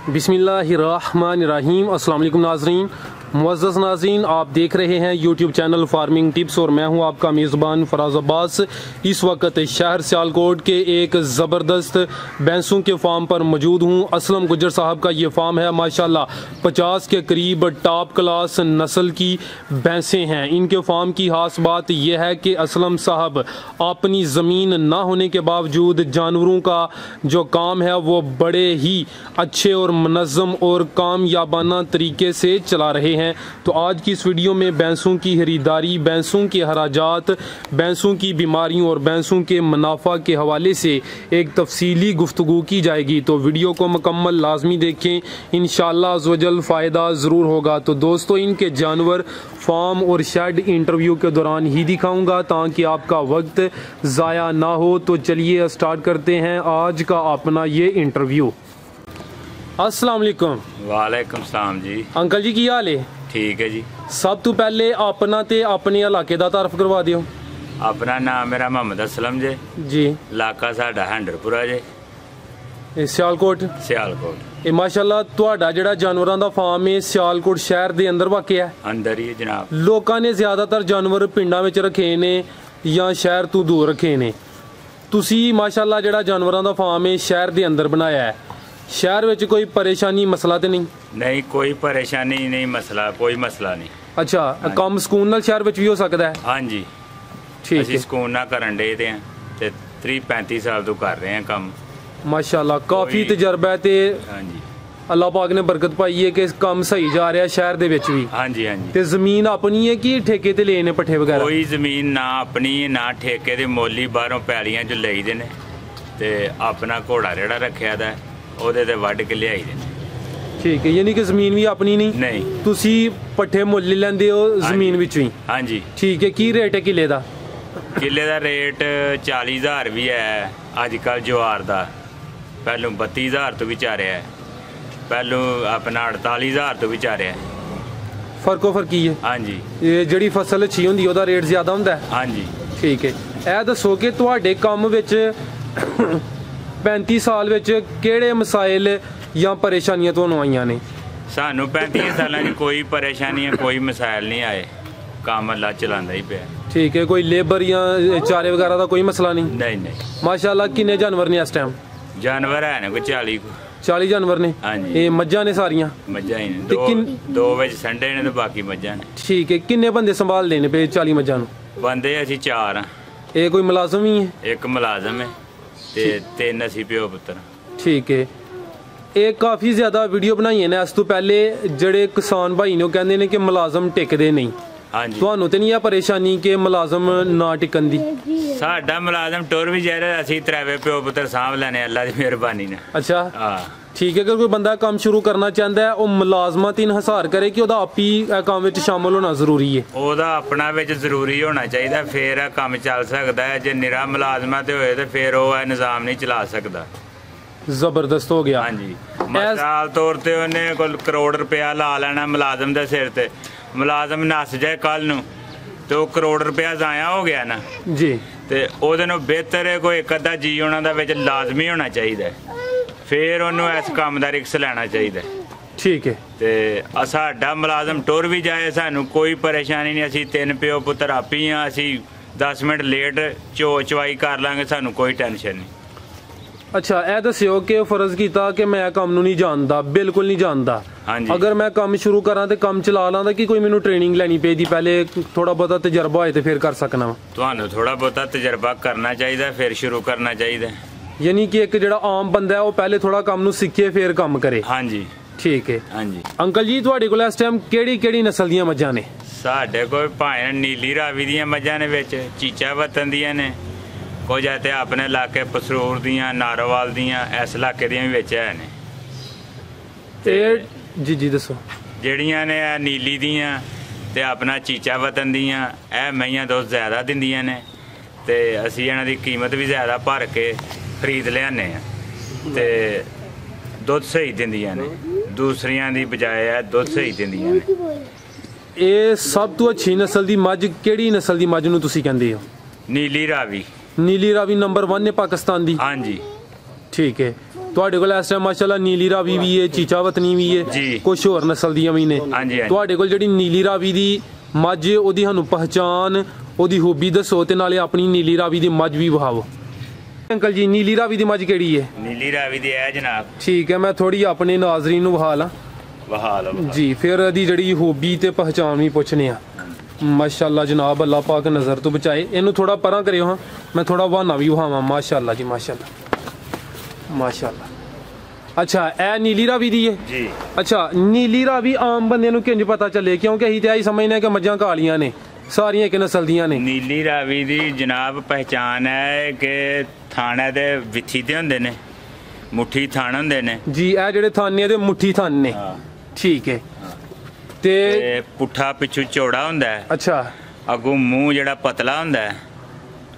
बिस्मिल्लाहिर्रहमानिर्रहीम। अस्सलाम वालेकुम नाज़रीन, मुअज़्ज़ज़ नाज़रीन, आप देख रहे हैं यूट्यूब चैनल फार्मिंग टिप्स और मैं हूं आपका मेज़बान फराज अब्बास। इस वक्त शहर सियालकोट के एक ज़बरदस्त भैंसों के फार्म पर मौजूद हूं। असलम गुज्जर साहब का ये फार्म है। माशाल्लाह 50 के करीब टॉप क्लास नस्ल की भैंसें हैं। इनके फार्म की खास बात यह है कि असलम साहब अपनी ज़मीन ना होने के बावजूद जानवरों का जो काम है वो बड़े ही अच्छे और मुनज़्ज़म और कामयाबाना तरीके से चला रहे हैं। तो आज की इस वीडियो में भैंसों की खरीदारी, भैंसों के हराजात, भैंसों की बीमारियों और भैंसों के मुनाफा के हवाले से एक तफसीली गुफ्तगू की जाएगी। तो वीडियो को मुकम्मल लाजमी देखें, इंशाअल्लाह अज़्ज़वजल फ़ायदा ज़रूर होगा। तो दोस्तों, इनके जानवर फार्म और शेड इंटरव्यू के दौरान ही दिखाऊंगा ताकि आपका वक्त ज़ाया ना हो। तो चलिए स्टार्ट करते हैं आज का अपना ये इंटरव्यू। अस्सलाम वालेकुम। वालेकुम सलाम जी। अंकल जी की हाल है? ठीक है जी। सब तो पहले अपना ते अपने इलाके का तारफ करवा दियो। अपना नाम मेरा मोहम्मद असलम जे जी। इलाका साडा हैंडरपुरा जे, सियालकोट। सियालकोट ਇਹ ਮਾਸ਼ਾਅੱਲਾ ਤੁਹਾਡਾ ਜਿਹੜਾ ਜਾਨਵਰਾਂ ਦਾ ਫਾਰਮ ਹੈ ਸਿਆਲਕੋਟ ਸ਼ਹਿਰ ਦੇ ਅੰਦਰ ਵਾਕਿਆ ਹੈ। अंदर ही है जनाब। ਲੋਕਾਂ ਨੇ ਜ਼ਿਆਦਾਤਰ ਜਾਨਵਰ ਪਿੰਡਾਂ ਵਿੱਚ ਰੱਖੇ ਨੇ ਜਾਂ ਸ਼ਹਿਰ ਤੋਂ ਦੂਰ ਰੱਖੇ ਨੇ। ਤੁਸੀਂ ਮਾਸ਼ਾਅੱਲਾ ਜਿਹੜਾ ਜਾਨਵਰਾਂ ਦਾ ਫਾਰਮ ਹੈ ਸ਼ਹਿਰ ਦੇ ਅੰਦਰ ਬਣਾਇਆ ਹੈ। ਸ਼ਹਿਰ ਵਿੱਚ ਕੋਈ ਪਰੇਸ਼ਾਨੀ ਮਸਲਾ ਤੇ ਨਹੀਂ? नहीं कोई परेशानी नहीं, मसला कोई मसला नहीं। ਅੱਛਾ, ਕੰਮ ਸਕੂਨ ਨਾਲ ਸ਼ਹਿਰ ਵਿੱਚ ਵੀ ਹੋ ਸਕਦਾ ਹੈ? हाँ जी, ਠੀਕ ਅਸੀਂ ਹੈ ਸਕੂਨ ਨਾਲ ਕਰਨ ਡੇ ਤੇ ਤੇ 30-35 ਸਾਲ ਤੋਂ ਕਰ ਰਹੇ ਹਾਂ ਕੰਮ। ਮਾਸ਼ਾਅੱਲਾ ਕਾਫੀ ਤਜਰਬਾ ਹੈ ਤੇ हाँ जी, ਅੱਲਾਹ ਪਾਕ ਨੇ ਬਰਕਤ ਪਾਈ ਹੈ ਕਿ ਕੰਮ ਸਹੀ ਜਾ ਰਿਹਾ ਸ਼ਹਿਰ ਦੇ ਵਿੱਚ ਵੀ। हाँ जी, हाँ जी। ਤੇ ਜ਼ਮੀਨ ਆਪਣੀ ਹੈ ਕਿ ਠੇਕੇ ਤੇ ਲਏ ਨੇ ਪੱਠੇ ਵਗੈਰਾ? ਕੋਈ ਜ਼ਮੀਨ ਨਾ ਆਪਣੀ ਨਾ ਠੇਕੇ ਦੇ ਮੋਲੀ ਬਾਹਰੋਂ ਪੈਲੀਆਂ ਚ ਲਈਦੇ ਨੇ ਤੇ ਆਪਣਾ ਘੋੜਾ ਜਿਹੜਾ ਰੱਖਿਆ ਦਾ ਉਹਦੇ ਤੇ ਵੱਢ ਕੇ ਲਿਆਈ ਦੇ ਨੇ। ਠੀਕ ਹੈ, ਯਾਨੀ ਕਿ ਜ਼ਮੀਨ ਵੀ ਆਪਣੀ ਨਹੀਂ? ਨਹੀਂ। ਤੁਸੀਂ ਪੱਠੇ ਮੁੱਲ ਲੈਂਦੇ ਹੋ ਜ਼ਮੀਨ ਵਿੱਚੋਂ ਹੀ? हाँ जी। ਠੀਕ ਹੈ। ਕੀ ਰੇਟ ਹੈ ਕਿੱਲੇ ਦਾ? ਕਿੱਲੇ ਦਾ ਰੇਟ 40,000 ਵੀ ਹੈ ਅੱਜ ਕੱਲ ਜਵਾਰ ਦਾ। ਪਹਿਲੋਂ 32,000 ਤੋਂ ਵੀ ਚਾਰਿਆ ਹੈ, ਪਹਿਲੋਂ ਆਪਣਾ 48,000 ਤੋਂ ਵੀ ਚਾਰਿਆ ਹੈ। ਫਰਕੋ ਫਰਕੀ ਹੈ। ਹਾਂਜੀ ਇਹ ਜਿਹੜੀ ਫਸਲ ਅੱਛੀ ਹੁੰਦੀ ਉਹਦਾ ਰੇਟ ਜ਼ਿਆਦਾ ਹੁੰਦਾ ਹੈ? ਹਾਂਜੀ। ਠੀਕ ਹੈ। ਇਹ ਦੱਸੋ ਕਿ ਤੁਹਾਡੇ ਕੰਮ ਵਿੱਚ 35 ਸਾਲ ਵਿੱਚ ਕਿਹੜੇ ਮਸਾਇਲ ਜਾਂ ਪਰੇਸ਼ਾਨੀਆਂ ਤੁਹਾਨੂੰ ਆਈਆਂ ਨੇ? ਸਾਨੂੰ 35 ਸਾਲਾਂ 'ਚ ਕੋਈ ਪਰੇਸ਼ਾਨੀਆਂ ਕੋਈ ਮਸਾਇਲ ਨਹੀਂ ਆਏ, ਕੰਮ ਅੱਲਾ ਚਲਾਉਂਦਾ ਹੀ ਪਿਆ। ਠੀਕ ਹੈ। ਕੋਈ ਲੇਬਰ ਜਾਂ ਚਾਰੇ ਵਗੈਰਾ ਦਾ ਕੋਈ ਮਸਲਾ ਨਹੀਂ? ਨਹੀਂ ਨਹੀਂ। ਮਾਸ਼ਾਅੱਲਾ ਕਿੰਨੇ ਜਾਨਵਰ ਨੇ ਇਸ ਟਾਈਮ? ਜਾਨਵਰ ਹੈ ਨੇ ਕੋਈ 40 40 ਜਾਨਵਰ ਨੇ? ਹਾਂਜੀ। ਇਹ ਮੱਝਾਂ ਨੇ ਸਾਰੀਆਂ? ਮੱਝਾਂ ਹੀ ਨੇ, ਤੇ ਦੋ ਵਿੱਚ ਸੰਡੇ ਨੇ ਤੇ ਬਾਕੀ ਮੱਝਾਂ ਨੇ। ਠੀਕ ਹੈ। ਕਿੰਨੇ ਬੰਦੇ ਸੰਭਾਲਦੇ ਨੇ ਪਏ 40 ਮੱਝਾਂ ਨੂੰ? ਬੰਦੇ ਅਸੀਂ 4 ਹਾਂ, ਇਹ ਕੋਈ ਮੁਲਾਜ਼ਮ ਹੀ ਹੈ? ਇੱਕ ਮੁਲਾਜ਼ਮ ਹੈ ਤੇ 3 ਅਸੀਂ ਪਿਓ ਪੁੱਤਰ। ਠੀਕ ਹੈ। ਇਹ ਕਾਫੀ ਜ਼ਿਆਦਾ ਵੀਡੀਓ ਬਣਾਈਆਂ ਨੇ ਇਸ ਤੋਂ ਪਹਿਲੇ। ਜਿਹੜੇ ਕਿਸਾਨ ਭਾਈ ਨੇ ਉਹ ਕਹਿੰਦੇ ਨੇ ਕਿ ਮੁਲਾਜ਼ਮ ਟਿਕਦੇ ਨਹੀਂ। ਹਾਂਜੀ। ਤੁਹਾਨੂੰ ਤੇ ਨਹੀਂ ਆ ਪਰੇਸ਼ਾਨੀ ਕਿ ਮੁਲਾਜ਼ਮ ਨਾ ਟਿਕਣ ਦੀ? ਸਾਡਾ ਮੁਲਾਜ਼ਮ ਟੁਰ ਵੀ ਜਾਏ, ਅਸੀਂ ਤਰਾਵੇ ਪਿਓ ਪੁੱਤਰ ਸਾਂਭ ਲੈਣੇ ਅੱਲਾ ਦੀ ਮਿਹਰਬਾਨੀ ਨਾਲ। ਅੱਛਾ। ਹਾਂ ਠੀਕ ਹੈ। ਅਗਰ ਕੋਈ ਬੰਦਾ ਕੰਮ ਸ਼ੁਰੂ ਕਰਨਾ ਚਾਹੁੰਦਾ ਹੈ ਉਹ ਮੁਲਾਜ਼ਮਾਂ ਤੇ ਇਨਹਸਾਰ ਕਰੇ ਕਿ ਉਹਦਾ ਆਪ ਹੀ ਇਹ ਕੰਮ ਵਿੱਚ ਸ਼ਾਮਲ ਹੋਣਾ ਜ਼ਰੂਰੀ ਹੈ? ਉਹਦਾ ਆਪਣਾ ਵਿੱਚ ਜ਼ਰੂਰੀ ਹੋਣਾ ਚਾਹੀਦਾ, ਫਿਰ ਇਹ ਕੰਮ ਚੱਲ ਸਕਦਾ ਹੈ। ਜੇ ਨਿਰਾ ਮੁਲਾਜ਼ਮਾਂ ਤੇ ਹੋਏ ਤੇ ਫਿਰ ਉਹ ਇਹ ਨਿਜ਼ਾਮ ਨਹੀਂ ਚਲਾ ਸਕਦਾ। ਜ਼ਬਰਦਸਤ ਹੋ ਗਿਆ। ਹਾਂਜੀ। ਮਿਸਾਲ ਤੌਰ ਤੇ ਉਹਨੇ ਕੋਲ ਕਰੋੜ ਰੁਪਇਆ ਲਾ ਲੈਣਾ ਮੁਲਾਜ਼ਮ ਦੇ ਸਿਰ ਤੇ, ਮੁਲਾਜ਼ਮ ਨੱਸ ਜਾਏ ਕੱਲ ਨੂੰ ਤੇ ਉਹ ਕਰੋੜ ਰੁਪਇਆ ਜ਼ਾਇਆ ਹੋ ਗਿਆ ਨਾ ਜੀ। ਤੇ ਉਹਦੇ ਨੂੰ ਬਿਹਤਰ ਹੈ ਕੋਈ ਇੱਕ ਅੱਧਾ ਜੀ ਉਹਨਾਂ ਦਾ ਵਿੱਚ ਲਾਜ਼ਮੀ ਹੋਣਾ ਚਾਹੀਦਾ, ਫਿਰ ਉਹਨੂੰ ਇਸ ਕੰਮ ਦਾ ਰਿਸਕ ਲੈਣਾ ਚਾਹੀਦਾ। ਠੀਕ ਹੈ। ਤੇ ਸਾਡਾ ਮੁਲਾਜ਼ਮ ਟੁਰ ਵੀ ਜਾਏ ਸਾਨੂੰ ਕੋਈ ਪਰੇਸ਼ਾਨੀ ਨਹੀਂ, ਅਸੀਂ 3 ਪਿਓ ਪੁੱਤਰ ਆਪੀ ਹਾਂ, ਅਸੀਂ 10 ਮਿੰਟ ਲੇਟ ਚਵਾਈ ਕਰ ਲਾਂਗੇ, ਸਾਨੂੰ ਕੋਈ ਟੈਨਸ਼ਨ ਨਹੀਂ। ਅੱਛਾ, ਇਹ ਦੱਸਿਓ ਕਿ ਫਰਜ਼ ਕੀਤਾ ਕਿ ਮੈਂ ਕੰਮ ਨੂੰ ਨਹੀਂ ਜਾਣਦਾ, ਬਿਲਕੁਲ ਨਹੀਂ ਜਾਣਦਾ। ਹਾਂਜੀ। ਅਗਰ ਮੈਂ ਕੰਮ ਸ਼ੁਰੂ ਕਰਾਂ ਤੇ ਕੰਮ ਚਲਾ ਲਾਂਦਾ ਕਿ ਕੋਈ ਮੈਨੂੰ ਟ੍ਰੇਨਿੰਗ ਲੈਣੀ ਪਏਗੀ ਪਹਿਲੇ, ਥੋੜਾ ਬਹੁਤਾ ਤਜਰਬਾ ਹੋਏ ਤੇ ਫਿਰ ਕਰ ਸਕਣਾ ਵਾ? ਤੁਹਾਨੂੰ ਥੋੜਾ ਬਹੁਤਾ ਤਜਰਬਾ ਕਰਨਾ ਚਾਹੀਦਾ, ਫਿਰ ਸ਼ੁਰੂ ਕਰਨਾ ਚਾਹੀਦਾ। ਯਾਨੀ ਕਿ ਇੱਕ ਜਿਹੜਾ ਆਮ ਬੰਦਾ ਹੈ ਉਹ ਪਹਿਲੇ ਥੋੜਾ ਕੰਮ ਨੂੰ ਸਿੱਖੇ ਫਿਰ ਕੰਮ ਕਰੇ। ਹਾਂਜੀ। ਠੀਕ ਹੈ। ਹਾਂਜੀ। ਅੰਕਲ ਜੀ ਤੁਹਾਡੇ ਕੋਲ ਇਸ ਟਾਈਮ ਕਿਹੜੀ ਕਿਹੜੀ ਨਸਲ ਦੀਆਂ ਮੱਝਾਂ ਨੇ? ਸਾਡੇ ਕੋਲ ਭਾਵੇਂ ਨੀਲੀ ਰਾਵੀ ਦੀਆਂ ਮੱਝਾਂ ਨੇ, ਵਿੱਚ ਚੀਚਾ ਵਤਨ ਦੀਆਂ ਨੇ, ਕੁਝ ਤੇ ਆਪਣੇ ਇਲਾਕੇ ਪਸਰੂਰ ਦੀਆਂ, ਨਾਰੋਵਾਲ ਦੀਆਂ, ਇਸ ਇਲਾਕੇ ਦੀਆਂ ਵੀ ਵਿੱਚ ਹੈ ਨੇ। ਤੇ ਜੀ ਦੱਸੋ। ਜਿਹੜੀਆਂ ਨੇ ਇਹ ਨੀਲੀ ਦੀਆਂ ਤੇ ਆਪਣਾ ਚੀਚਾ ਵਤਨ ਦੀਆਂ, ਇਹ ਮਈਆਂ ਦੁੱਧ ਜ਼ਿਆਦਾ ਦਿੰਦੀਆਂ ਨੇ ਤੇ ਅਸੀਂ ਇਹਨਾਂ ਦੀ ਕੀਮਤ ਵੀ ਜ਼ਿਆਦਾ ਭਰ ਕੇ ਖਰੀਦ ਲਿਆਨੇ ਆ ਤੇ ਦੁੱਧ ਸਹੀ ਦਿੰਦੀਆਂ ਨੇ, ਦੂਸਰੀਆਂ ਦੀ ਬਜਾਏ ਇਹ ਦੁੱਧ ਸਹੀ ਦਿੰਦੀਆਂ ਨੇ। ਇਹ ਸਭ ਤੋਂ ਅੱਛੀ ਨਸਲ ਦੀ ਮੱਝ ਕਿਹੜੀ ਨਸਲ ਦੀ ਮੱਝ ਨੂੰ ਤੁਸੀਂ ਕਹਿੰਦੇ ਹੋ? ਨੀਲੀ ਰਾਵੀ। ਨੀਲੀ ਰਾਵੀ ਨੰਬਰ 1 ਹੈ ਪਾਕਿਸਤਾਨ ਦੀ? ਹਾਂਜੀ। ਠੀਕ ਹੈ। ਤੁਹਾਡੇ ਕੋਲ ਇਸ ਟਾਈਮ ਮਾਸ਼ਾਅੱਲਾ ਨੀਲੀ ਰਾਵੀ ਵੀ ਹੈ, ਚੀਚਾ ਵਤਨੀ ਵੀ ਹੈ, ਜੀ। ਕੁਝ ਹੋਰ ਨਸਲ ਦੀਆਂ ਵੀ ਨੇ। ਹਾਂਜੀ। ਤੁਹਾਡੇ ਕੋਲ ਜਿਹੜੀ ਨੀਲੀ ਰਾਵੀ ਦੀ ਮੱਝ ਹੈ, ਉਹਦੀ ਸਾਨੂੰ ਪਹਿਚਾਨ, ਉਹਦੀ ਖੂਬੀ ਦੱਸੋ ਤੇ ਨਾਲੇ ਆਪਣੀ ਨੀਲੀ ਰਾਵੀ ਦੀ ਮੱਝ ਵੀ ਵਿਖਾਓ। ਅੰਕਲ ਜੀ, ਨੀਲੀ ਰਾਵੀ ਦੀ ਮੱਝ ਕਿਹੜੀ ਹੈ? ਨੀਲੀ ਰਾਵੀ ਦੀ ਹੈ ਜਨਾਬ। ਠੀਕ ਹੈ, ਮੈਂ ਥੋੜੀ ਆਪਣੇ ਨਾਜ਼ਰੀਨ ਨੂੰ ਵਿਖਾ ਲਾਂ ਜੀ, ਫਿਰ ਇਹਦੀ ਜਿਹੜੀ ਖੂਬੀ ਤੇ ਪਹਿਚਾਨ ਵੀ ਪੁੱਛਨੇ ਆ। ਮਾਸ਼ਾਅੱਲਾ ਜਨਾਬ, ਅੱਲਾਹ ਪਾਕ ਨਜ਼ਰ ਤੋਂ ਬਚਾਏ। ਇਹਨੂੰ ਥੋੜਾ ਪਰਾਂ ਕਰਿਓ, ਹਾਂ ਮੈਂ ਥੋੜਾ ਬਹਾਨਾ ਵੀ ਵਿਖਾਵਾਂ। ਮਾਸ਼ਾਅੱਲਾ ਜੀ, ਮਾਸ਼ਾਅੱਲਾ ਮਾਸ਼ਾਅੱਲਾ। ਅੱਛਾ, ਇਹ ਨੀਲੀ ਰਾਵੀ ਦੀ ਹੈ ਜੀ। ਅੱਛਾ, ਨੀਲੀ ਰਾਵੀ ਆਮ ਬੰਦੇ ਨੂੰ ਕਿੰਜ ਪਤਾ ਚੱਲੇ? ਕਿਉਂਕਿ ਅਸੀਂ ਤੇ ਆਹੀ ਸਮਝਨੇ ਕਿ ਮੱਝਾਂ ਕਾਲੀਆਂ ਨੇ, ਸਾਰੀਆਂ ਇੱਕ ਨਸਲ ਦੀਆਂ ਨੇ। ਨੀਲੀ ਰਾਵੀ ਦੀ ਜਨਾਬ ਪਹਿਚਾਨ ਹੈ ਕਿ ਥਾਣੇ ਦੇ ਵਿੱਥੀ ਤੇ ਹੁੰਦੇ ਨੇ, ਮੁੱਠੀ ਥਾਣ ਹੁੰਦੇ ਨੇ ਜੀ। ਇਹ ਜਿਹੜੇ ਥਾਨੇ ਦੇ ਮੁੱਠੀ ਥਾਨ ਨੇ। ਠੀਕ ਹੈ। ਤੇ ਪੁੱਠਾ ਪਿੱਛੂ ਚੌੜਾ ਹੁੰਦਾ ਹੈ। ਅੱਛਾ। ਅੱਗੋਂ ਮੂੰਹ ਜਿਹੜਾ ਪਤਲਾ ਹੁੰਦਾ ਹੈ,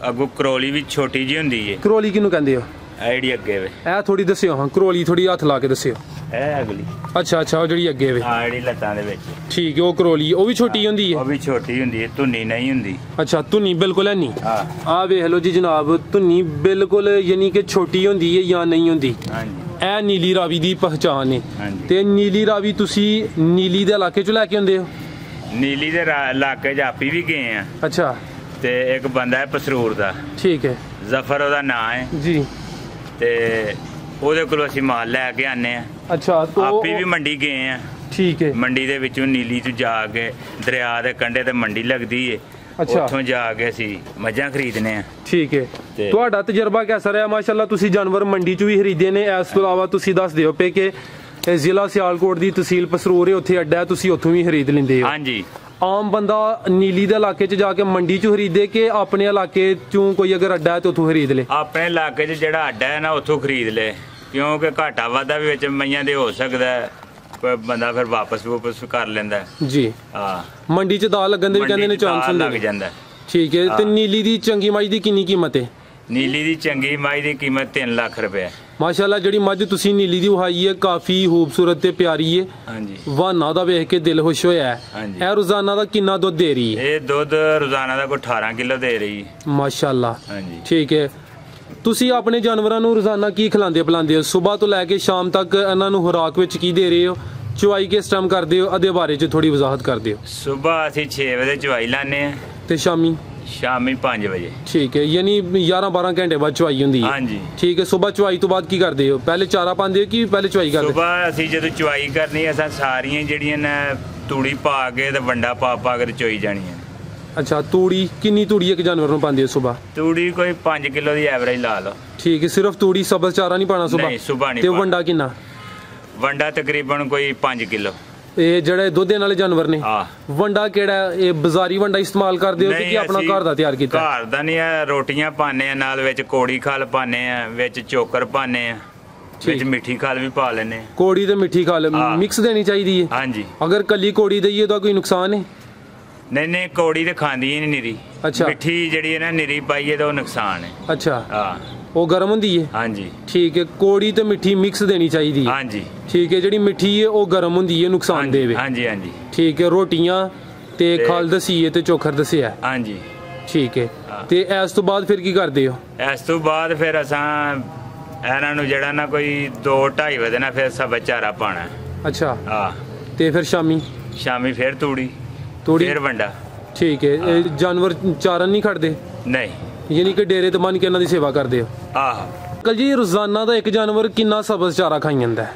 ਅੱਗੋਂ ਕਰੋਲੀ ਵੀ ਛੋਟੀ ਜੀ ਹੁੰਦੀ ਹੈ। ਕਰੋਲੀ ਕਿਹਨੂੰ ਕਹਿੰਦੇ ਹੋ? ਇਹ ਜਿਹੜੀ ਅੱਗੇ ਵੇ, ਇਹ ਥੋੜੀ ਦੱਸਿਓ। ਹਾਂ, ਕਰੋਲੀ ਥੋੜੀ ਹੱਥ ਲਾ ਕੇ ਦੱਸਿਓ। ਇਹ ਅਗਲੀ। ਅੱਛਾ ਅੱਛਾ, ਉਹ ਜਿਹੜੀ ਅੱਗੇ ਵੇ। ਹਾਂ, ਜਿਹੜੀ ਲੱਤਾਂ ਦੇ ਵਿੱਚ। ਠੀਕ ਹੈ, ਉਹ ਕਰੋਲੀ, ਉਹ ਵੀ ਛੋਟੀ ਹੁੰਦੀ ਹੈ? ਉਹ ਵੀ ਛੋਟੀ ਹੁੰਦੀ ਹੈ, ਧੁੰਨੀ ਨਹੀਂ ਹੁੰਦੀ। ਅੱਛਾ, ਧੁੰਨੀ ਬਿਲਕੁਲ ਹੈ ਨਹੀਂ। ਹਾਂ, ਆ ਵੇਖ ਲਓ ਜੀ ਜਨਾਬ, ਧੁੰਨੀ ਬਿਲਕੁਲ ਯਾਨੀ ਕਿ ਛੋਟੀ ਹੁੰਦੀ ਹੈ ਜਾਂ ਨਹੀਂ ਹੁੰਦੀ। ਹਾਂਜੀ। ਇਹ ਨੀਲੀ ਰਾਵੀ ਦੀ ਪਹਿਚਾਨ ਹੈ। ਹਾਂਜੀ। ਤੇ ਨੀਲੀ ਰਾਵੀ ਤੁਸੀਂ ਨੀਲੀ ਦੇ ਇਲਾਕੇ ਚੋਂ ਲੈ ਕੇ ਆਉਂਦੇ ਹੋ? ਨੀਲੀ ਦੇ ਇਲਾਕੇ 'ਚ ਆਪੀ ਵੀ ਗਏ ਆ। ਅੱਛਾ। ਤੇ ਇੱਕ ਬੰਦਾ ਹੈ ਪਸਰੂਰ ਦਾ, ਠੀਕ ਹੈ। ਜ਼ਫਰ ਉਹਦਾ ਨਾਂ ਹੈ ਜੀ। ਤੇ ਉਹਦੇ ਕੋਲੋਂ ਅਸੀਂ ਮਾਲ ਲੈ ਕੇ ਆਨੇ ਆ। ਅੱਛਾ। ਆਪੀ ਵੀ ਮੰਡੀ ਗਏ ਆ। ਠੀਕ ਹੈ। ਮੰਡੀ ਦੇ ਵਿੱਚੋਂ ਨੀਲੀ ਤੋਂ ਜਾ ਕੇ ਦਰਿਆ ਦੇ ਕੰਢੇ ਤੇ ਮੰਡੀ ਲੱਗਦੀ ਏ, ਅੱਛਾ, ਉੱਥੋਂ ਜਾ ਕੇ ਅਸੀਂ ਮੱਝਾਂ ਖਰੀਦਨੇ ਆ। ਠੀਕ ਹੈ। ਤੁਹਾਡਾ ਤਜਰਬਾ ਕਿਹਦਾ ਰਿਹਾ? ਮਾਸ਼ਾਅੱਲਾ ਤੁਸੀਂ ਜਾਨਵਰ ਮੰਡੀ ਚੋਂ ਵੀ ਖਰੀਦੇ ਨੇ। ਇਸ ਤੋਂ ਇਲਾਵਾ ਤੁਸੀਂ ਦੱਸ ਦਿਓ ਪਏ ਕਿ ਜ਼ਿਲ੍ਹਾ ਸਿਆਲਕੋਟ ਦੀ ਤਹਿਸੀਲ ਪਸਰੂਰ ਹੈ, ਉੱਥੇ ਅੱਡਾ ਹੈ, ਤੁਸੀਂ ਉੱਥੋਂ ਵੀ ਖਰੀਦ ਲੈਂਦੇ ਹੋ। ਹਾਂਜੀ। ਆਮ ਬੰਦਾ ਨੀਲੀ ਦੇ ਇਲਾਕੇ 'ਚ ਜਾ ਕੇ ਮੰਡੀ 'ਚ ਖਰੀਦੇ ਕਿ ਆਪਣੇ ਇਲਾਕੇ 'ਚੋਂ ਕੋਈ ਅਗਰ ਅੱਡਾ ਹੈ ਤਾਂ ਉੱਥੋਂ ਖਰੀਦ ਲੇ? ਆਪਣੇ ਇਲਾਕੇ 'ਚ ਜਿਹੜਾ ਅੱਡਾ ਹੈ ਨਾ, ਉੱਥੋਂ ਖਰੀਦ ਲੇ, ਕਿਉਂਕਿ ਘਾਟਾ ਵਾਧਾ ਵੀ ਵਿੱਚ ਮਈਆਂ ਦੇ ਹੋ ਸਕਦਾ ਹੈ, ਕੋਈ ਬੰਦਾ ਫਿਰ ਵਾਪਸ ਕਰ ਲੈਂਦਾ ਜੀ। ਹਾਂ, ਮੰਡੀ 'ਚ ਦਾ ਲੱਗਣ ਦੇ ਵੀ ਕਹਿੰਦੇ ਨੇ ਚਾਂਸ ਹੁੰਦੇ ਲੱਗ ਜਾਂਦਾ। ਠੀਕ ਹੈ। ਤੇ ਨੀਲੀ ਦੀ ਚੰਗੀ ਮੱਝ ਦੀ ਕਿੰਨੀ ਕੀਮਤ ਹੈ? ਨੀਲੀ ਦੀ ਚੰਗੀ ਮੱਝ ਦੀ ਕੀਮਤ 3 ਲੱਖ ਰੁਪਏ। ਮਾਸ਼ਾਅੱਲਾ, ਜਿਹੜੀ ਮੱਝ ਤੁਸੀਂ ਨੀਲੀ ਦੀ ਉਹਾਈ ਹੈ ਕਾਫੀ ਖੂਬਸੂਰਤ ਤੇ ਪਿਆਰੀ ਹੈ। ਹਾਂਜੀ। ਵਾਹਨਾ ਦਾ ਵੇਖ ਕੇ ਦਿਲ ਖੁਸ਼ ਹੋਇਆ ਹੈ। ਹਾਂਜੀ। ਇਹ ਰੋਜ਼ਾਨਾ ਦਾ ਕਿੰਨਾ ਦੁੱਧ ਦੇ ਰਹੀ ਹੈ? ਇਹ ਦੁੱਧ ਰੋਜ਼ਾਨਾ ਦਾ ਕੋਈ 18 ਕਿਲੋ ਦੇ ਰਹੀ ਹੈ। ਮਾਸ਼ਾਅੱਲਾ। ਹਾਂਜੀ। ਠੀਕ ਹੈ। ਤੁਸੀਂ ਆਪਣੇ ਜਾਨਵਰਾਂ ਨੂੰ ਰੋਜ਼ਾਨਾ ਕੀ ਖਿਲਾਉਂਦੇ ਪਿਲਾਉਂਦੇ ਹੋ? ਸਵੇਰ ਤੋਂ ਲੈ ਕੇ ਸ਼ਾਮ ਤੱਕ ਇਹਨਾਂ ਨੂੰ ਖੁਰਾਕ ਵਿੱਚ ਕੀ ਦੇ ਰਹੇ ਹੋ? ਚੁਆਈ ਕਿਸ ਟਾਈਮ ਕਰਦੇ ਹੋ? ਇਹਦੇ ਬਾਰੇ 'ਚ ਥੋੜੀ ਵਜ਼ਾਹਤ ਕਰ ਦਿਓ। ਸਵੇਰ ਅਸੀਂ 6 ਵਜੇ ਚੁਆਈ ਲਾਣੇ ਆ ਤੇ ਸ਼ਾਮੀ 5 ਵਜੇ। ਠੀਕ ਹੈ, ਯਾਨੀ 11-12 ਘੰਟੇ ਬਾਅਦ ਚੁਆਈ ਹੁੰਦੀ ਹੈ। ਹਾਂਜੀ। ਠੀਕ ਹੈ। ਸਵੇਰ ਚੁਆਈ ਤੋਂ ਬਾਅਦ ਕੀ ਕਰਦੇ ਹੋ? ਪਹਿਲੇ ਚਾਰਾ ਪਾਉਂਦੇ ਹੋ ਕਿ ਪਹਿਲੇ ਚੁਆਈ ਕਰਦੇ? ਸਵੇਰ ਅਸੀਂ ਜਦੋਂ ਚੁਆਈ ਕਰਨੀ ਅਸਾਂ ਸਾਰੀਆਂ ਜਿਹੜੀਆਂ ਨੇ ਤੂੜੀ ਪਾ ਕੇ ਤੇ ਵੰਡਾ ਪਾ ਕੇ ਚੋਈ ਜਾਣੀਆਂ। ਅੱਛਾ। ਤੂੜੀ ਕਿੰਨੀ ਤੂੜੀ ਇੱਕ ਜਾਨਵਰ ਨੂੰ ਪਾਉਂਦੇ ਹੋ ਸਵੇਰ? ਤੂੜੀ ਕੋਈ 5 ਕਿਲੋ ਦੀ ਐਵਰੇਜ ਲਾ ਲਓ। ਠੀਕ ਹੈ। ਸਿਰਫ ਤੂੜੀ, ਸਬਜ਼ ਚਾਰਾ ਨਹੀਂ ਪਾਣਾ ਸਵੇਰ? ਨਹੀਂ, ਸਵੇਰ ਨਹੀਂ। ਤੇ ਵੰਡਾ ਕਿੰਨਾ? ਵੰਡਾ ਤਕਰੀਬਨ ਕੋਈ 5 ਕਿਲੋ। ਇਹ ਜਿਹੜੇ ਦੁੱਧ ਦੇਣ ਵਾਲੇ ਜਾਨਵਰ ਨੇ, ਵੰਡਾ ਕਿਹੜਾ? ਇਹ ਬਾਜ਼ਾਰੀ ਵੰਡਾ ਇਸਤੇਮਾਲ ਕਰਦੇ ਹੋ ਕਿ ਆਪਣਾ ਘਰ ਦਾ ਤਿਆਰ ਕੀਤਾ? ਘਰ ਦਾ ਨਹੀਂ ਹੈ, ਰੋਟੀਆਂ ਪਾਣੇ ਆ, ਨਾਲ ਵਿੱਚ ਕੋੜੀ ਖਲ ਪਾਣੇ ਆ, ਵਿੱਚ ਚੋਕਰ ਪਾਣੇ ਆ, ਵਿੱਚ ਮਿੱਠੀ ਖਲ ਵੀ ਪਾ ਲੈਨੇ। ਕੋੜੀ ਤੇ ਮਿੱਠੀ ਖਲ ਮਿਕਸ ਦੇਣੀ ਚਾਹੀਦੀ ਹੈ? ਹਾਂਜੀ। ਅਗਰ ਕੱਲੀ ਕੋੜੀ ਦਈਏ ਤਾਂ ਕੋਈ ਨੁਕਸਾਨ ਹੈ? ਨਹੀਂ, ਕੋੜੀ ਤੇ ਖਾਂਦੀ ਹੀ ਨਹੀਂ ਨਿਰੀ। ਅੱਛਾ। ਮਿੱਠੀ ਜਿਹੜੀ ਹੈ ਨਾ ਨਿਰੀ ਪਾਈਏ ਤਾਂ ਉਹ ਨੁਕਸਾਨ ਹੈ। ਅੱਛਾ। ਹਾਂ, ਉਹ ਗਰਮ ਹੁੰਦੀ ਹੈ? ਹਾਂਜੀ। ਠੀਕ ਹੈ। ਕੋੜੀ ਤੇ ਮਿੱਠੀ ਮਿਕਸ ਦੇਣੀ ਚਾਹੀਦੀ ਹੈ? ਹਾਂਜੀ। ਠੀਕ ਹੈ। ਜਿਹੜੀ ਮਿੱਠੀ ਹੈ ਉਹ ਗਰਮ ਹੁੰਦੀ ਹੈ, ਨੁਕਸਾਨ ਦੇਵੇ? ਹਾਂਜੀ ਹਾਂਜੀ। ਠੀਕ ਹੈ। ਰੋਟੀਆਂ ਤੇ ਖਲ ਦਸੀਏ ਤੇ ਚੋਖਰ ਦਸਿਆ? ਹਾਂਜੀ। ਠੀਕ ਹੈ। ਤੇ ਇਸ ਤੋਂ ਬਾਅਦ ਫਿਰ ਕੀ ਕਰਦੇ ਹੋ? ਇਸ ਤੋਂ ਬਾਅਦ ਫਿਰ ਅਸਾਂ ਇਹਨਾਂ ਨੂੰ ਜਿਹੜਾ ਨਾ ਕੋਈ 2-2:30 ਵਜੇ ਨਾ ਫਿਰ ਸਭ ਚਾਰਾ ਪਾਣਾ। ਅੱਛਾ। ਹਾਂ। ਤੇ ਫਿਰ ਸ਼ਾਮੀ ਫਿਰ ਤੂੜੀ ਫਿਰ ਵੰਡਾ। ਠੀਕ ਹੈ। ਇਹ ਜਾਨਵਰ ਚਾਰਨ ਨਹੀਂ ਖੜਦੇ? ਨਹੀਂ, ਯਾਨੀ ਕਿ ਡੇਰੇ ਤੇ ਬੰਨ ਕੇ ਇਹਨਾਂ ਦੀ ਸੇਵਾ ਕਰਦੇ ਹੋ? ਆਹੋ। ਅੰਕਲ ਜੀ, ਰੋਜ਼ਾਨਾ ਦਾ ਇੱਕ ਜਾਨਵਰ ਕਿੰਨਾ ਸਬਜ਼ ਚਾਰਾ ਖਾਈ ਜਾਂਦਾ ਹੈ?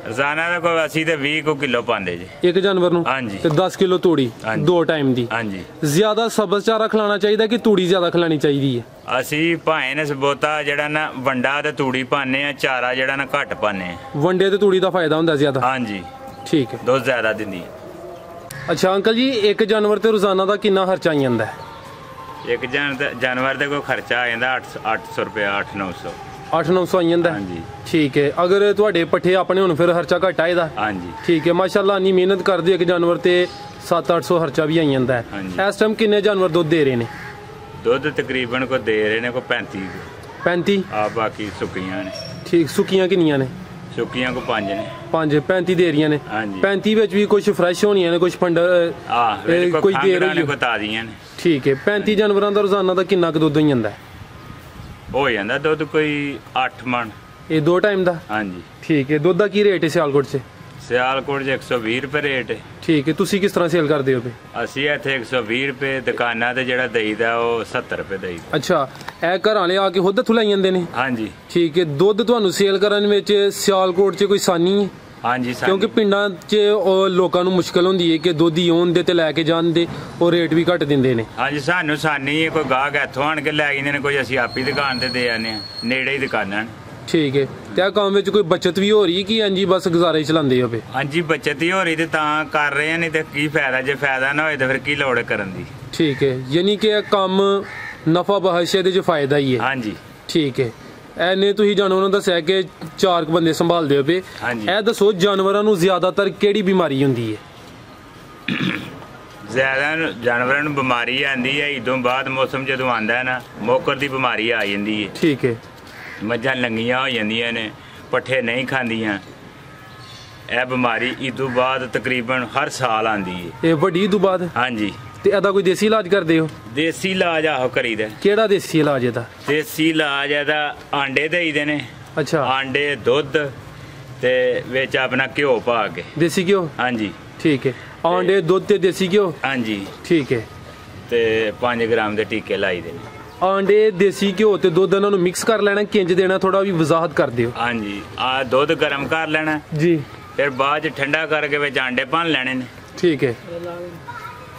ਰੋਜ਼ਾਨਾ ਦਾ ਕੋਈ ਅਸੀਂ ਤੇ 20 ਕਿਲੋ ਪਾਉਂਦੇ ਜੀ ਇੱਕ ਜਾਨਵਰ ਨੂੰ। ਹਾਂਜੀ। ਤੇ 10 ਕਿਲੋ ਤੂੜੀ 2 ਟਾਈਮ ਦੀ? ਹਾਂਜੀ। ਜ਼ਿਆਦਾ ਸਬਜ਼ ਚਾਰਾ ਖਿਲਾਣਾ ਚਾਹੀਦਾ ਕਿ ਤੂੜੀ ਜ਼ਿਆਦਾ ਖਿਲਾਣੀ ਚਾਹੀਦੀ ਹੈ? ਅਸੀਂ ਭਾਵੇਂ ਨੇ ਸਬੋਤਾ ਜਿਹੜਾ ਨਾ ਵੰਡਾ ਤੇ ਤੂੜੀ ਪਾਣੇ ਆ, ਚਾਰਾ ਜਿਹੜਾ ਨਾ ਘੱਟ ਪਾਣੇ ਆ। ਵੰਡੇ ਤੇ ਤੂੜੀ ਦਾ ਫਾਇਦਾ ਹੁੰਦਾ ਜ਼ਿਆਦਾ? ਹਾਂਜੀ। ਠੀਕ ਹੈ। ਦੁੱਧ ਜ਼ਿਆਦਾ ਦਿੰਦੀ। ਅੱਛਾ ਅੰਕਲ ਜੀ, ਇੱਕ ਜਾਨਵਰ ਤੇ ਰੋਜ਼ਾਨਾ ਦਾ ਕਿੰਨਾ ਖਰਚਾ ਆ ਜਾਂਦਾ ਹੈ? ਇੱਕ ਜਾਨਵਰ ਦੇ ਕੋਈ ਖਰਚਾ ਆ ਜਾਂਦਾ 800 ਰੁਪਇਆ, 800-900। 800-900 ਆ ਜਾਂਦਾ? ਹਾਂਜੀ। ਠੀਕ ਹੈ। ਅਗਰ ਤੁਹਾਡੇ ਪੱਠੇ ਆਪਣੇ ਹੁਣ ਫਿਰ ਖਰਚਾ ਘੱਟ ਆਏਦਾ? ਹਾਂਜੀ। ਠੀਕ ਹੈ। ਮਾਸ਼ਾਅੱਲਾ, ਇੰਨੀ ਮਿਹਨਤ ਕਰਦੇ ਇੱਕ ਜਾਨਵਰ ਤੇ 700-800 ਖਰਚਾ ਵੀ ਆ ਜਾਂਦਾ ਹੈ। ਇਸ ਟਾਈਮ ਕਿੰਨੇ ਜਾਨਵਰ ਦੁੱਧ ਦੇ ਰਹੇ ਨੇ? ਦੁੱਧ ਤਕਰੀਬਨ ਕੋ ਦੇ ਰਹੇ ਨੇ ਕੋਈ 35 ਆ, ਬਾਕੀ ਸੁੱਕੀਆਂ ਨੇ। ਠੀਕ। ਸੁੱਕੀਆਂ ਕਿੰਨੀਆਂ ਨੇ? ਸੁੱਕੀਆਂ ਕੋ 5 ਨੇ। 35 ਦੇ ਰਹੀਆਂ ਨੇ? 35 ਵਿੱਚ ਵੀ ਕੁਝ ਫਰੈਸ਼ ਹੋਣੀਆਂ ਨੇ, ਕੁਝ ਫੰਡਰ ਕੋਈ ਦੇ ਰਹੀ ਕੋਈ ਤਾਜ਼ੀਆਂ ਨੇ। ਠੀਕ ਹੈ। 35 ਜਾਨਵਰਾਂ ਦਾ ਰੋਜ਼ਾਨਾ ਦਾ ਕਿੰਨਾ ਕੁ ਦੁੱਧ ਹੋ ਜਾਂਦਾ? ਹੋ ਜਾਂਦਾ ਦੁੱਧ ਕੋਈ 8 ਮਣ। ਇਹ 2 ਟਾਈਮ ਦਾ? ਹਾਂਜੀ ਠੀਕ ਹੈ। ਦੁੱਧ ਦਾ ਕੀ ਰੇਟ ਹੈ ਸਿਆਲਕੋਟ 'ਚ? ਸਿਆਲਕੋਟ 'ਚ 120 ਰੁਪਏ ਰੇਟ ਹੈ। ਠੀਕ ਹੈ। ਤੁਸੀਂ ਕਿਸ ਤਰ੍ਹਾਂ ਸੇਲ ਕਰਦੇ ਹੋ? ਅਸੀਂ ਇੱਥੇ 120 ਰੁਪਏ, ਦੁਕਾਨਾਂ ਤੇ ਜਿਹੜਾ ਦਈਦਾ ਉਹ 70 ਰੁਪਏ ਦਈਦਾ। ਅੱਛਾ, ਇਹ ਘਰਾਂ ਵਾਲੇ ਆ ਕੇ ਖੁਦ ਇੱਥੋਂ ਲੈ ਜਾਂਦੇ ਨੇ? ਹਾਂਜੀ ਠੀਕ ਹੈ। ਦੁੱਧ ਤੁਹਾਨੂੰ ਸੇਲ ਕਰਨ ਵਿੱਚ ਸਿਆਲਕੋਟ 'ਚ ਕੋਈ ਆਸਾਨੀ ਹੈ? ਹਾਂਜੀ, ਕਿਉਂਕਿ ਪਿੰਡਾਂ 'ਚ ਉਹ ਲੋਕਾਂ ਨੂੰ ਮੁਸ਼ਕਲ ਹੁੰਦੀ ਹੈ ਕਿ ਦੁੱਧ ਹੀ ਆਉਣ ਦੇ ਤੇ ਲੈ ਕੇ ਜਾਣ ਦੇ, ਉਹ ਰੇਟ ਵੀ ਘੱਟ ਦਿੰਦੇ ਨੇ। ਹਾਂਜੀ, ਸਾਨੂੰ ਆਸਾਨੀ ਹੈ। ਕੋਈ ਗਾਹਕ ਇੱਥੋਂ ਆਣ ਕੇ ਲੈ ਜਾਂਦੇ ਨੇ, ਕੋਈ ਅਸੀਂ ਆਪ ਹੀ ਦੁਕਾਨ ਤੇ ਦੇ ਆਨੇ ਆ, ਨੇੜੇ ਹੀ ਦੁਕਾਨਾਂ ਨੇ। ਠੀਕ ਹੈ। ਤੇ ਇਹ ਕੰਮ ਵਿੱਚ ਕੋਈ ਬੱਚਤ ਵੀ ਹੋ ਰਹੀ ਕਿ ਹਾਂਜੀ ਬਸ ਗੁਜ਼ਾਰਾ ਹੀ ਚਲਾਉਂਦੇ ਹੋ? ਹਾਂਜੀ, ਬੱਚਤ ਹੀ ਹੋ ਰਹੀ ਤੇ ਤਾਂ ਕਰ ਰਹੇ ਆ, ਨਹੀਂ ਤੇ ਕੀ ਫਾਇਦਾ? ਜੇ ਫਾਇਦਾ ਨਾ ਹੋਏ ਤਾਂ ਫਿਰ ਕੀ ਲੋੜ ਹੈ ਕਰਨ ਦੀ। ਠੀਕ ਹੈ। ਯਾਨੀ ਕਿ ਇਹ ਕੰਮ ਨਫਾ ਬਖਸ਼ ਦੇ 'ਚ ਫਾਇਦਾ ਹੀ ਹੈ। ਹਾਂਜੀ ਠੀਕ ਹੈ। ਐਨੇ ਤੁਸੀਂ ਜਾਨਵਰਾਂ ਨੂੰ ਦੱਸਿਆ ਕਿ 4 ਬੰਦੇ ਸੰਭਾਲਦੇ ਹੋ ਪਏ। ਇਹ ਦੱਸੋ ਜਾਨਵਰਾਂ ਨੂੰ ਜ਼ਿਆਦਾਤਰ ਕਿਹੜੀ ਬਿਮਾਰੀ ਹੁੰਦੀ ਹੈ? ਜ਼ਿਆਦਾ ਜਾਨਵਰਾਂ ਨੂੰ ਬਿਮਾਰੀ ਆਉਂਦੀ ਹੈ ਇਦੋਂ ਬਾਅਦ, ਮੌਸਮ ਜਦੋਂ ਆਉਂਦਾ ਹੈ ਨਾ, ਮੋਕਰ ਦੀ ਬਿਮਾਰੀ ਆ ਜਾਂਦੀ ਹੈ। ਠੀਕ ਹੈ। ਮੱਝਾਂ ਲੰਗੀਆਂ ਹੋ ਜਾਂਦੀਆਂ ਨੇ, ਪੱਠੇ ਨਹੀਂ ਖਾਂਦੀਆਂ। ਇਹ ਬਿਮਾਰੀ ਇਦੋਂ ਬਾਅਦ ਤਕਰੀਬਨ ਹਰ ਸਾਲ ਆਉਂਦੀ ਹੈ। ਇਹ ਵੱਡੀ ਇਦੋਂ ਬਾਅਦ? ਹਾਂਜੀ। ਤੇ ਇਹਦਾ ਕੋਈ ਦੇਸੀ ਇਲਾਜ ਕਰਦੇ ਹੋ? ਦੇਸੀ ਇਲਾਜ ਆਹੋ ਕਰੀਦਾ। ਕਿਹੜਾ ਦੇਸੀ ਇਲਾਜ ਇਹਦਾ? ਦੇਸੀ ਇਲਾਜ ਇਹਦਾ ਆਂਡੇ ਦੇਈਦੇ ਨੇ। ਅੱਛਾ। ਆਂਡੇ, ਦੁੱਧ ਤੇ ਵਿੱਚ ਆਪਣਾ ਘਿਓ ਪਾ ਕੇ। ਦੇਸੀ ਘਿਓ? ਹਾਂਜੀ। ਠੀਕ ਹੈ। ਆਂਡੇ, ਦੁੱਧ ਤੇ ਦੇਸੀ ਘਿਓ? ਹਾਂਜੀ। ਠੀਕ ਹੈ। ਤੇ 5 ਗ੍ਰਾਮ ਦੇ ਟੀਕੇ ਲਾਈਦੇ ਨੇ। ਆਂਡੇ, ਦੇਸੀ ਘਿਓ ਤੇ ਦੁੱਧ ਇਹਨਾਂ ਨੂੰ ਮਿਕਸ ਕਰ ਲੈਣਾ, ਕਿੰਜ ਦੇਣਾ? ਥੋੜਾ ਵੀ ਵਜ਼ਾਹਤ ਕਰ ਦਿਓ। ਹਾਂਜੀ, ਆ ਦੁੱਧ ਗਰਮ ਕਰ ਲੈਣਾ ਜੀ, ਫਿਰ ਬਾਅਦ ਚ ਠੰਡਾ ਕਰਕੇ ਵਿੱਚ ਆਂਡੇ ਭੰਨ ਲੈਣੇ ਨੇ। ਠੀਕ ਹੈ।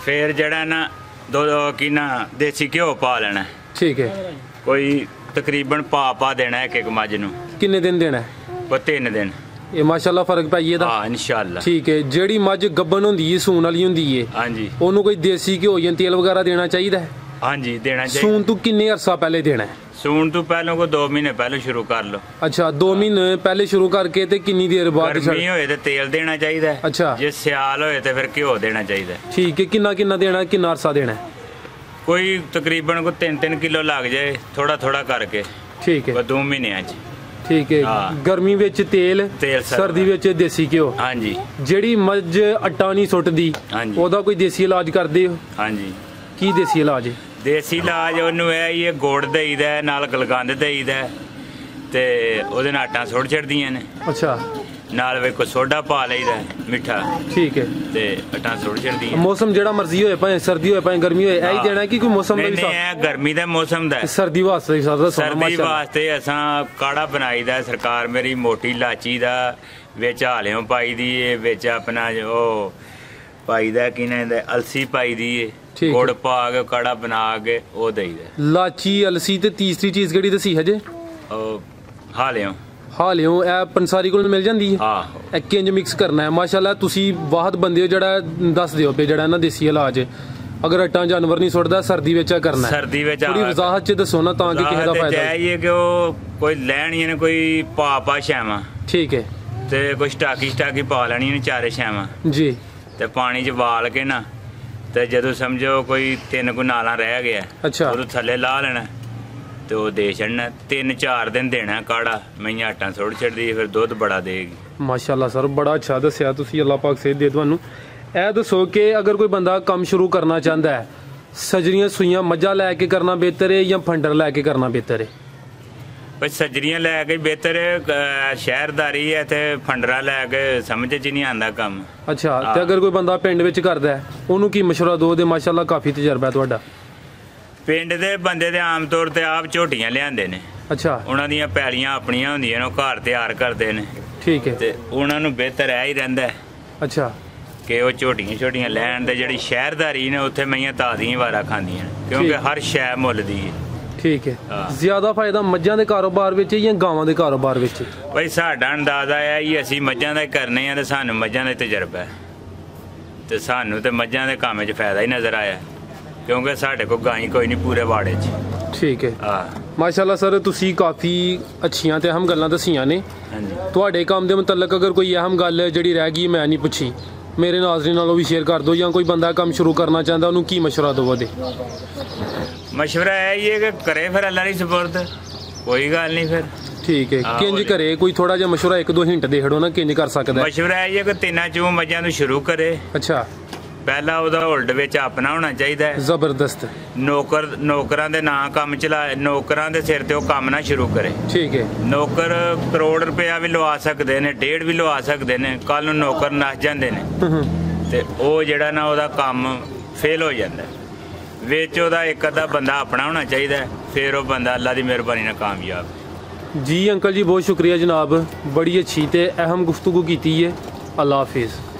ਫਿਰ ਜਿਹੜਾ ਨਾ ਦੁੱਧ ਕੀ ਨਾ ਦੇਸੀ ਘਿਓ ਪਾ ਲੈਣਾ। ਠੀਕ ਹੈ। ਕੋਈ ਤਕਰੀਬਨ ਪਾ ਦੇਣਾ ਇੱਕ ਮੱਝ ਨੂੰ। ਕਿੰਨੇ ਦਿਨ ਦੇਣਾ? ਉਹ 3 ਦਿਨ। ਇਹ ਮਾਸ਼ਾਅੱਲਾ ਫਰਕ ਪਾਈਏ ਦਾ? ਹਾਂ, ਇਨਸ਼ਾਅੱਲਾ। ਠੀਕ ਹੈ। ਜਿਹੜੀ ਮੱਝ ਗੱਬਨ ਹੁੰਦੀ ਹੈ, ਸੂਣ ਵਾਲੀ ਹੁੰਦੀ ਹੈ, ਹਾਂਜੀ, ਉਹਨੂੰ ਕੋਈ ਦੇਸੀ ਘਿਓ ਜਾਂ ਤੇਲ ਵਗੈਰਾ ਦੇਣਾ ਚਾਹੀਦਾ ਹੈ? ਹਾਂਜੀ, ਦੇਣਾ ਚਾਹੀਦਾ। ਸੂਣ ਤੋਂ ਕਿੰਨੇ ਅਰਸਾ ਪਹਿਲੇ ਦੇਣਾ ਹੈ? ਸੂਣ ਤੋਂ ਪਹਿਲਾਂ ਕੋਈ 2 ਮਹੀਨੇ ਪਹਿਲਾਂ ਸ਼ੁਰੂ ਕਰ ਲਓ। ਅੱਛਾ, 2 ਮਹੀਨੇ ਪਹਿਲੇ ਸ਼ੁਰੂ ਕਰਕੇ ਤੇ ਕਿੰਨੀ ਦੇਰ ਬਾਅਦ? ਗਰਮੀ ਹੋਏ ਤੇ ਤੇਲ ਦੇਣਾ ਚਾਹੀਦਾ। ਅੱਛਾ। ਜੇ ਸਿਆਲ ਹੋਏ ਤੇ ਫਿਰ ਘਿਓ ਦੇਣਾ ਚਾਹੀਦਾ। ਠੀਕ ਹੈ। ਕਿੰਨਾ ਦੇਣਾ, ਕਿੰਨਾ ਅਰਸਾ ਦੇਣਾ? ਕੋਈ ਤਕਰੀਬਨ ਕੋਈ 3-3 ਕਿਲੋ ਲੱਗ ਜਾਏ, ਥੋੜਾ ਥੋੜਾ ਕਰਕੇ। ਠੀਕ ਹੈ। 2 ਮਹੀਨਿਆਂ 'ਚ। ਠੀਕ ਹੈ। ਗਰਮੀ ਵਿੱਚ ਤੇਲ, ਸਰਦੀ ਵਿੱਚ ਦੇਸੀ ਘਿਓ। ਹਾਂਜੀ। ਜਿਹੜੀ ਮੱਝ ਅੱਟਾ ਨਹੀਂ ਸੁੱਟਦੀ, ਉਹਦਾ ਕੋਈ ਦੇਸੀ ਇਲਾਜ ਕਰਦੇ ਹੋ? ਹਾਂਜੀ। ਕੀ ਦੇਸੀ ਇਲਾਜ ਹੈ? ਦੇਸੀ ਇਲਾਜ ਉਹਨੂੰ ਇਹ ਗੁੜ ਦੇਈਦਾ, ਨਾਲ ਗਲਗੰਦ ਦੇਈਦਾ ਤੇ ਉਹਦੇ ਨਾਲ ਆਟਾਂ ਸੁੱਟ ਛੱਡਦੀਆਂ ਨੇ। ਅੱਛਾ। ਨਾਲ ਵੇ ਕੋ ਸੋਡਾ ਪਾ ਲਈਦਾ ਮਿੱਠਾ। ਠੀਕ ਹੈ। ਤੇ ਆਟਾਂ ਸੁੱਟ ਛੱਡਦੀਆਂ। ਮੌਸਮ ਜਿਹੜਾ ਮਰਜ਼ੀ ਹੋਏ, ਭਾਵੇਂ ਸਰਦੀ ਹੋਏ ਭਾਵੇਂ ਗਰਮੀ ਹੋਏ, ਇਹੀ ਦੇਣਾ ਕਿ ਕੋਈ ਮੌਸਮ ਦਾ ਵੀ? ਨਹੀਂ, ਇਹ ਗਰਮੀ ਦਾ ਮੌਸਮ ਦਾ। ਸਰਦੀ ਵਾਸਤੇ ਸਰਦੀ ਵਾਸਤੇ ਅਸਾਂ ਕਾੜਾ ਬਣਾਈਦਾ। ਸਰਕਾਰ ਮੇਰੀ ਮੋਟੀ ਇਲਾਚੀ ਦਾ ਵਿੱਚ ਹਾਲਿਓਂ ਪਾਈ ਦੀ ਏ, ਵਿੱਚ ਆਪਣਾ ਉਹ ਪਾਈਦਾ ਕੀ ਨਾ ਅਲਸੀ ਪਾਈ ਦੀ ਏ, ਗੁੜ ਪਾ ਕੇ ਕਾੜਾ ਬਣਾ ਕੇ ਉਹ ਦੇਈਦਾ। ਲਾਚੀ, ਅਲਸੀ ਤੇ ਤੀਸਰੀ ਚੀਜ਼ ਕਿਹੜੀ ਦੱਸੀ ਹਜੇ? ਉਹ ਹਾਲਿਓਂ। ਹਾਲਿਓਂ ਇਹ ਪੰਸਾਰੀ ਕੋਲ ਮਿਲ ਜਾਂਦੀ ਹੈ? ਆਹੋ। ਇਹ ਕਿੰਜ ਮਿਕਸ ਕਰਨਾ ਹੈ? ਮਾਸ਼ਾਅੱਲਾ ਤੁਸੀਂ ਵਾਹਦ ਬੰਦੇ ਹੋ ਜਿਹੜਾ ਦੱਸ ਦਿਓ ਪਏ ਜਿਹੜਾ ਨਾ ਦੇਸੀ ਇਲਾਜ। ਅਗਰ ਅੱਟਾਂ ਜਾਨਵਰ ਨਹੀਂ ਸੁੱਟਦਾ, ਸਰਦੀ ਵਿੱਚ ਕਰਨਾ? ਸਰਦੀ ਵਿੱਚ। ਥੋੜੀ ਵਜ਼ਾਹਤ ਚ ਦੱਸੋ ਨਾ ਤਾਂ ਕਿ ਕਿਸੇ ਦਾ ਫਾਇਦਾ ਹੈ। ਕਿ ਉਹ ਕੋਈ ਲੈਣੀਆਂ ਨੇ, ਕੋਈ ਪਾ ਸ਼ੈਵਾਂ। ਠੀਕ ਹੈ। ਤੇ ਕੋਈ ਸਟਾਕੀ ਪਾ ਲੈਣੀਆਂ ਨੇ, 4 ਸ਼ੈਵਾਂ ਜੀ। ਤੇ ਪਾਣੀ 'ਚ ਵਾਲ ਕੇ ਨਾ, ਤੇ ਜਦੋਂ ਸਮਝੋ ਕੋਈ 3 ਕੁ ਨਾਲਾਂ ਰਹਿ ਗਿਆ, ਅੱਛਾ, ਉਹਦੇ ਥੱਲੇ ਲਾ ਲੈਣਾ ਤੇ ਉਹ ਦੇ ਛੱਡਣਾ। 3-4 ਦਿਨ ਦੇਣਾ ਕਾੜਾ। ਮਈਆਂ ਆਟਾਂ ਸੁੱਟ ਛੱਡਦੀ, ਫਿਰ ਦੁੱਧ ਬੜਾ ਦੇਗੀ। ਮਾਸ਼ਾਅੱਲਾ ਸਰ, ਬੜਾ ਅੱਛਾ ਦੱਸਿਆ ਤੁਸੀਂ। ਅੱਲਾਹ ਪਾਕ ਸੇਧ ਦੇ ਤੁਹਾਨੂੰ। ਇਹ ਦੱਸੋ ਕਿ ਅਗਰ ਕੋਈ ਬੰਦਾ ਕੰਮ ਸ਼ੁਰੂ ਕਰਨਾ ਚਾਹੁੰਦਾ ਹੈ, ਸਜਰੀਆਂ ਸੂਈਆਂ ਮੱਝਾਂ ਲੈ ਕੇ ਕਰਨਾ ਬਿਹਤਰ ਹੈ ਜਾਂ ਫੰਡਰ ਲੈ ਕੇ ਕਰਨਾ ਬਿਹਤਰ ਹੈ? ਬਈ ਸਜਰੀਆਂ ਲੈ ਕੇ ਬਿਹਤਰ ਹੈ। ਸ਼ਹਿਰਦਾਰੀ ਹੈ ਤੇ ਫੰਡਰਾਂ ਲੈ ਕੇ ਸਮਝ 'ਚ ਨਹੀਂ ਆਉਂਦਾ ਕੰਮ। ਅੱਛਾ। ਤੇ ਅਗਰ ਕੋਈ ਬੰਦਾ ਪਿੰਡ ਵਿੱਚ ਕਰਦਾ ਹੈ, ਉਹਨੂੰ ਕੀ ਮਸ਼ਵਰਾ ਦੋ? ਦੇ ਮਾਸ਼ਾਅੱਲਾ ਕਾਫੀ ਤਜਰਬਾ ਤੁਹਾਡਾ। ਪਿੰਡ ਦੇ ਬੰਦੇ ਦੇ ਆਮ ਤੌਰ ਤੇ ਆਪ ਝੋਟੀਆਂ ਲਿਆਂਦੇ ਨੇ। ਅੱਛਾ। ਉਹਨਾਂ ਦੀਆਂ ਪੈਲੀਆਂ ਆਪਣੀਆਂ ਹੁੰਦੀਆਂ ਨੇ, ਉਹ ਘਰ ਤਿਆਰ ਕਰਦੇ ਨੇ। ਠੀਕ ਹੈ। ਤੇ ਉਹਨਾਂ ਨੂੰ ਬਿਹਤਰ ਇਹ ਹੀ ਰਹਿੰਦਾ। ਅੱਛਾ। ਕਿ ਉਹ ਝੋਟੀਆਂ ਲੈਣ ਦੇ। ਜਿਹੜੀ ਸ਼ਹਿਰਦਾਰੀ ਨੇ ਉੱਥੇ ਮਈਆਂ ਤਾਜ਼ੀਆਂ ਵਾਰਾ ਖਾਂਦੀਆਂ, ਕਿਉਂਕਿ ਹਰ ਸ਼ੈ ਮੁੱਲ ਦੀ ਹੈ। ਠੀਕ ਹੈ। ਜ਼ਿਆਦਾ ਫਾਇਦਾ ਮੱਝਾਂ ਦੇ ਕਾਰੋਬਾਰ ਵਿੱਚ ਜਾਂ ਗਾਵਾਂ ਦੇ ਕਾਰੋਬਾਰ ਵਿੱਚ? ਬਈ ਸਾਡਾ ਅੰਦਾਜ਼ਾ ਹੈ ਹੀ ਅਸੀਂ ਮੱਝਾਂ ਦਾ ਕਰਨੇ ਆ ਤੇ ਸਾਨੂੰ ਮੱਝਾਂ ਦਾ ਤਜਰਬਾ ਹੈ, ਤੇ ਸਾਨੂੰ ਤੇ ਮੱਝਾਂ ਦੇ ਕੰਮ 'ਚ ਫਾਇਦਾ ਹੀ ਨਜ਼ਰ ਆਇਆ, ਕਿਉਂਕਿ ਸਾਡੇ ਕੋਲ ਗਾਂ ਕੋਈ ਨਹੀਂ ਪੂਰੇ ਵਾੜੇ 'ਚ। ਠੀਕ ਹੈ। ਹਾਂ, ਮਾਸ਼ਾਅੱਲਾ ਸਰ, ਤੁਸੀਂ ਕਾਫੀ ਅੱਛੀਆਂ ਤੇ ਅਹਿਮ ਗੱਲਾਂ ਦੱਸੀਆਂ ਨੇ। ਹਾਂਜੀ। ਤੁਹਾਡੇ ਕੰਮ ਦੇ ਮੁਤਲਕ ਅਗਰ ਕੋਈ ਅਹਿਮ ਗੱਲ ਜਿਹੜੀ ਰਹਿ ਗਈ ਮੈਂ ਨਹੀਂ ਪੁੱਛੀ, ਮੇਰੇ ਨਾਜ਼ਰੀਨ ਨਾਲ ਉਹ ਵੀ ਸ਼ੇਅਰ ਕਰ ਦਿਓ। ਜਾਂ ਕੋਈ ਬੰਦਾ ਕੰਮ ਸ਼ੁਰੂ ਕਰਨਾ ਚਾਹੁੰਦਾ, ਉਹਨੂੰ ਕੀ ਮਸ਼ਵਰਾ ਦਵੋ? ਦੇ ਮਸ਼ਵਰਾ ਇਹ ਹੀ ਹੈ ਕਿ ਕਰੇ ਫਿਰ ਅੱਲਾ ਦੀ ਸਪੁਰਦ, ਕੋਈ ਗੱਲ ਨਹੀਂ ਫਿਰ। ਠੀਕ ਹੈ। ਕਿੰਜ ਕਰੇ? ਕੋਈ ਥੋੜਾ ਜਿਹਾ ਮਸ਼ਵਰਾ 1-2 ਹਿੰਟ ਦੇ ਹੜੋ ਨਾ, ਕਿੰਜ ਕਰ ਸਕਦਾ? ਮਸ਼ਵਰਾ ਇਹ ਹੈ ਕਿ 3 ਮੱਝਾਂ ਨੂੰ ਸ਼ੁਰੂ ਕਰੇ। ਅੱਛਾ। ਪਹਿਲਾਂ ਉਹਦਾ ਹੋਲਡ ਵਿੱਚ ਆਪਣਾ ਹੋਣਾ ਚਾਹੀਦਾ ਹੈ। ਜ਼ਬਰਦਸਤ। ਨੌਕਰਾਂ ਦੇ ਨਾਂ ਕੰਮ ਚਲਾ, ਨੌਕਰਾਂ ਦੇ ਸਿਰ ਤੇ ਉਹ ਕੰਮ ਨਾ ਸ਼ੁਰੂ ਕਰੇ। ਠੀਕ ਹੈ। ਨੌਕਰ ਕਰੋੜ ਰੁਪਇਆ ਵੀ ਲਵਾ ਸਕਦੇ ਨੇ, 1.5 ਵੀ ਲਵਾ ਸਕਦੇ ਨੇ, ਕੱਲ ਨੂੰ ਨੌਕਰ ਨੱਸ ਜਾਂਦੇ ਨੇ ਤੇ ਉਹ ਜਿਹੜਾ ਨਾ ਉਹਦਾ ਕੰਮ ਫੇਲ ਹੋ ਜਾਂਦਾ। ਵਿੱਚ ਉਹਦਾ ਇੱਕ ਅੱਧਾ ਬੰਦਾ ਆਪਣਾ ਹੋਣਾ ਚਾਹੀਦਾ, ਫਿਰ ਉਹ ਬੰਦਾ ਅੱਲਾ ਦੀ ਮਿਹਰਬਾਨੀ ਨਾਲ कामयाब। जी अंकल जी बहुत शुक्रिया जनाब, बड़ी अच्छी ते अहम गुफ्तगू की है। अल्लाह हाफिज़।